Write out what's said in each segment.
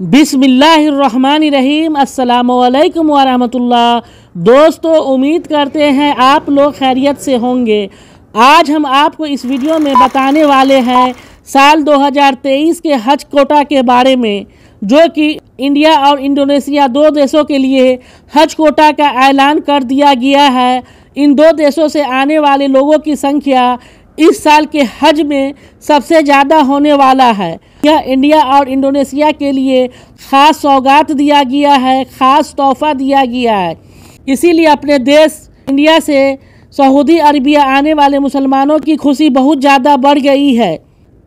बिस्मिल्लाहिर्रहमानिर्रहीम। अस्सलामुअलैकुम वरहमतुल्लाह। दोस्तों, उम्मीद करते हैं आप लोग खैरियत से होंगे। आज हम आपको इस वीडियो में बताने वाले हैं साल 2023 के हज कोटा के बारे में, जो कि इंडिया और इंडोनेशिया दो देशों के लिए हज कोटा का ऐलान कर दिया गया है। इन दो देशों से आने वाले लोगों की संख्या इस साल के हज में सबसे ज़्यादा होने वाला है। यह इंडिया और इंडोनेशिया के लिए ख़ास सौगात दिया गया है, ख़ास तोहफा दिया गया है। इसीलिए अपने देश इंडिया से सऊदी अरबिया आने वाले मुसलमानों की खुशी बहुत ज़्यादा बढ़ गई है,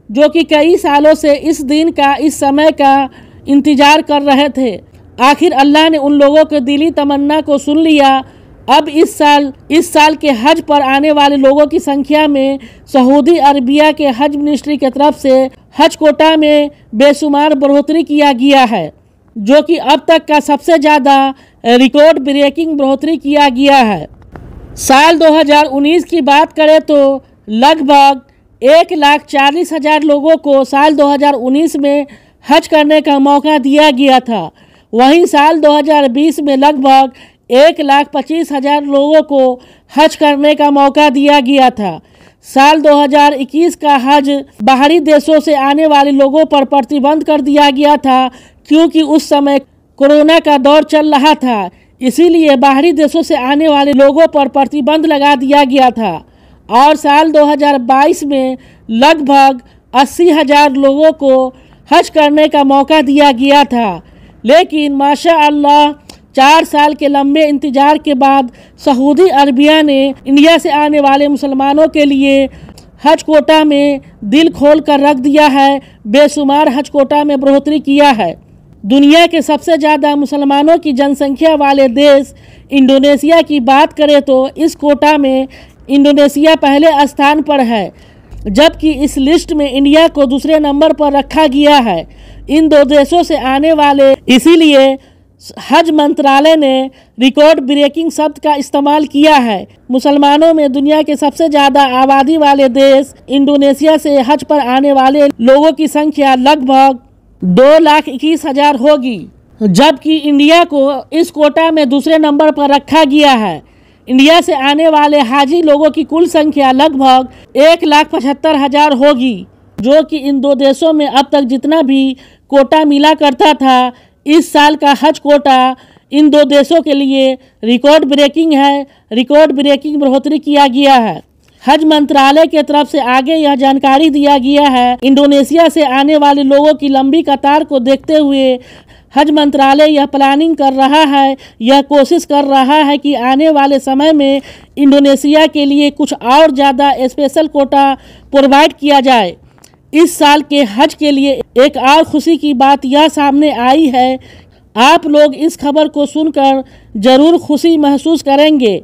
जो कि कई सालों से इस दिन का, इस समय का इंतज़ार कर रहे थे। आखिर अल्लाह ने उन लोगों के दिली तमन्ना को सुन लिया। अब इस साल के हज पर आने वाले लोगों की संख्या में सऊदी अरबिया के हज मिनिस्ट्री की तरफ से हज कोटा में बेशुमार बढ़ोतरी किया गया है, जो कि अब तक का सबसे ज़्यादा रिकॉर्ड ब्रेकिंग बढ़ोतरी किया गया है। साल 2019 की बात करें तो लगभग 1,40,000 लोगों को साल 2019 में हज करने का मौका दिया गया था। वहीं साल 2020 में लगभग 1,25,000 लोगों को हज करने का मौका दिया गया था। साल 2021 का हज बाहरी देशों से आने वाले लोगों पर प्रतिबंध कर दिया गया था, क्योंकि उस समय कोरोना का दौर चल रहा था। इसीलिए बाहरी देशों से आने वाले लोगों पर प्रतिबंध लगा दिया गया था। और साल 2022 में लगभग 80,000 लोगों को हज करने का मौका दिया गया था। लेकिन माशाअल्लाह 4 साल के लंबे इंतजार के बाद सऊदी अरबिया ने इंडिया से आने वाले मुसलमानों के लिए हज कोटा में दिल खोल कर रख दिया है। बेशुमार हज कोटा में बढ़ोतरी किया है। दुनिया के सबसे ज़्यादा मुसलमानों की जनसंख्या वाले देश इंडोनेशिया की बात करें तो इस कोटा में इंडोनेशिया पहले स्थान पर है, जबकि इस लिस्ट में इंडिया को दूसरे नंबर पर रखा गया है। इन दो देशों से आने वाले, इसीलिए हज मंत्रालय ने रिकॉर्ड ब्रेकिंग शब्द का इस्तेमाल किया है। मुसलमानों में दुनिया के सबसे ज़्यादा आबादी वाले देश इंडोनेशिया से हज पर आने वाले लोगों की संख्या लगभग 2,21,000 होगी, जबकि इंडिया को इस कोटा में दूसरे नंबर पर रखा गया है। इंडिया से आने वाले हाजी लोगों की कुल संख्या लगभग 1,75,000 होगी, जो कि इन दो देशों में अब तक जितना भी कोटा मिला करता था, इस साल का हज कोटा इन दो देशों के लिए रिकॉर्ड ब्रेकिंग है। रिकॉर्ड ब्रेकिंग बढ़ोतरी किया गया है। हज मंत्रालय की तरफ से आगे यह जानकारी दिया गया है, इंडोनेशिया से आने वाले लोगों की लंबी कतार को देखते हुए हज मंत्रालय यह प्लानिंग कर रहा है, यह कोशिश कर रहा है कि आने वाले समय में इंडोनेशिया के लिए कुछ और ज़्यादा स्पेशल कोटा प्रोवाइड किया जाए। इस साल के हज के लिए एक और खुशी की बात यह सामने आई है। आप लोग इस खबर को सुनकर ज़रूर खुशी महसूस करेंगे।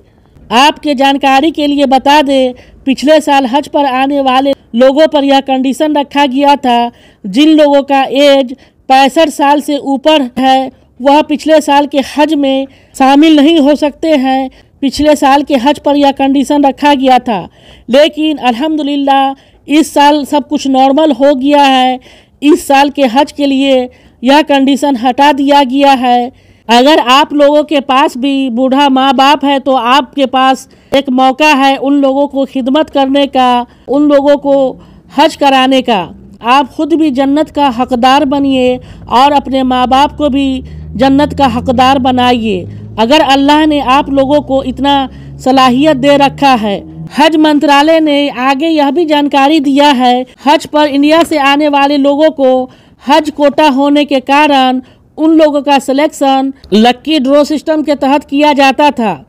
आपके जानकारी के लिए बता दें, पिछले साल हज पर आने वाले लोगों पर यह कंडीशन रखा गया था, जिन लोगों का एज 65 साल से ऊपर है वह पिछले साल के हज में शामिल नहीं हो सकते हैं। पिछले साल के हज पर यह कंडीशन रखा गया था, लेकिन अल्हम्दुलिल्लाह इस साल सब कुछ नॉर्मल हो गया है। इस साल के हज के लिए यह कंडीशन हटा दिया गया है। अगर आप लोगों के पास भी बूढ़ा माँ बाप है तो आपके पास एक मौका है उन लोगों को खिदमत करने का, उन लोगों को हज कराने का। आप खुद भी जन्नत का हकदार बनिए और अपने माँ बाप को भी जन्नत का हकदार बनाइए, अगर अल्लाह ने आप लोगों को इतना सलाहियत दे रखा है। हज मंत्रालय ने आगे यह भी जानकारी दिया है, हज पर इंडिया से आने वाले लोगों को हज कोटा होने के कारण उन लोगों का सिलेक्शन लक्की ड्रॉ सिस्टम के तहत किया जाता था,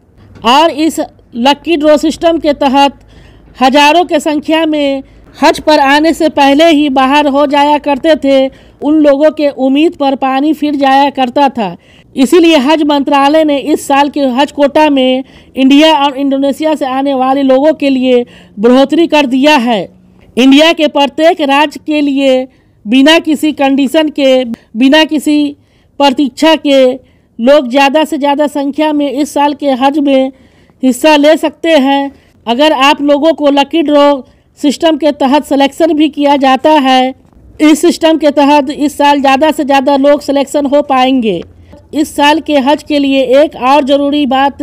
और इस लक्की ड्रॉ सिस्टम के तहत हजारों के संख्या में हज पर आने से पहले ही बाहर हो जाया करते थे। उन लोगों के उम्मीद पर पानी फिर जाया करता था। इसीलिए हज मंत्रालय ने इस साल के हज कोटा में इंडिया और इंडोनेशिया से आने वाले लोगों के लिए बढ़ोतरी कर दिया है। इंडिया के प्रत्येक राज्य के लिए बिना किसी कंडीशन के, बिना किसी प्रतीक्षा के लोग ज़्यादा से ज़्यादा संख्या में इस साल के हज में हिस्सा ले सकते हैं। अगर आप लोगों को लकी ड्रॉ सिस्टम के तहत सिलेक्शन भी किया जाता है इस सिस्टम के तहत इस साल ज़्यादा से ज़्यादा लोग सिलेक्शन हो पाएंगे। इस साल के हज के लिए एक और ज़रूरी बात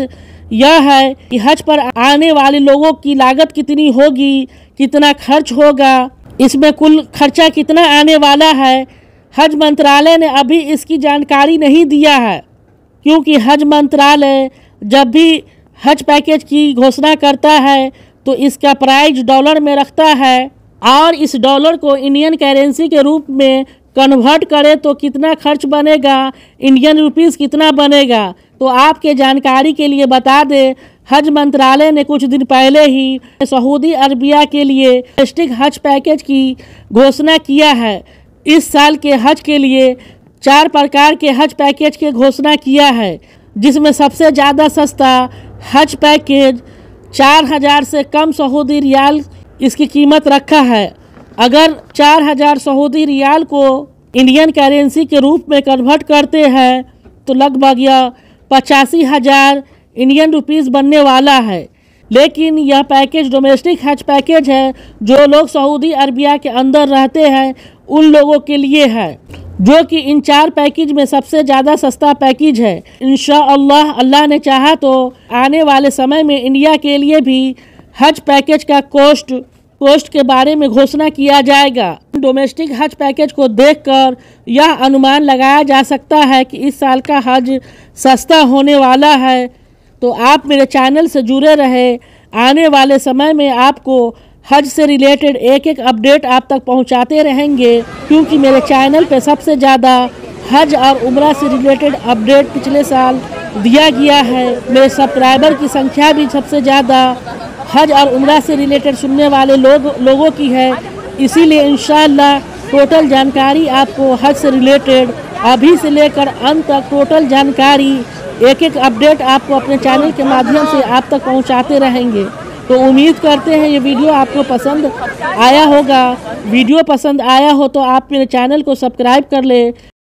यह है कि हज पर आने वाले लोगों की लागत कितनी होगी, कितना खर्च होगा, इसमें कुल खर्चा कितना आने वाला है। हज मंत्रालय ने अभी इसकी जानकारी नहीं दिया है, क्योंकि हज मंत्रालय जब भी हज पैकेज की घोषणा करता है तो इसका प्राइस डॉलर में रखता है और इस डॉलर को इंडियन करेंसी के रूप में कन्वर्ट करे तो कितना खर्च बनेगा, इंडियन रुपीस कितना बनेगा। तो आपके जानकारी के लिए बता दें, हज मंत्रालय ने कुछ दिन पहले ही सऊदी अरबिया के लिए डोमेस्टिक हज पैकेज की घोषणा किया है। इस साल के हज के लिए 4 प्रकार के हज पैकेज की घोषणा किया है, जिसमें सबसे ज़्यादा सस्ता हज पैकेज 4000 से कम सऊदी रियाल इसकी कीमत रखा है। अगर 4000 सऊदी रियाल को इंडियन करेंसी के रूप में कन्वर्ट करते हैं तो लगभग यह 85,000 इंडियन रुपीस बनने वाला है। लेकिन यह पैकेज डोमेस्टिक हज पैकेज है, जो लोग सऊदी अरबिया के अंदर रहते हैं उन लोगों के लिए है, जो कि इन 4 पैकेज में सबसे ज़्यादा सस्ता पैकेज है। इंशाअल्लाह अल्लाह ने चाहा तो आने वाले समय में इंडिया के लिए भी हज पैकेज का कोस्ट के बारे में घोषणा किया जाएगा। डोमेस्टिक हज पैकेज को देखकर यह अनुमान लगाया जा सकता है कि इस साल का हज सस्ता होने वाला है। तो आप मेरे चैनल से जुड़े रहे, आने वाले समय में आपको हज से रिलेटेड एक अपडेट आप तक पहुंचाते रहेंगे, क्योंकि मेरे चैनल पे सबसे ज़्यादा हज और उम्रा से रिलेटेड अपडेट पिछले साल दिया गया है। मेरे सब्सक्राइबर की संख्या भी सबसे ज़्यादा हज और उम्रा से रिलेटेड सुनने वाले लोगों की है। इसीलिए इंशाअल्लाह टोटल जानकारी आपको हज से रिलेटेड अभी से लेकर अंत तक टोटल जानकारी एक अपडेट आपको अपने चैनल के माध्यम से आप तक पहुंचाते रहेंगे। तो उम्मीद करते हैं ये वीडियो आपको पसंद आया होगा। वीडियो पसंद आया हो तो आप मेरे चैनल को सब्सक्राइब कर ले,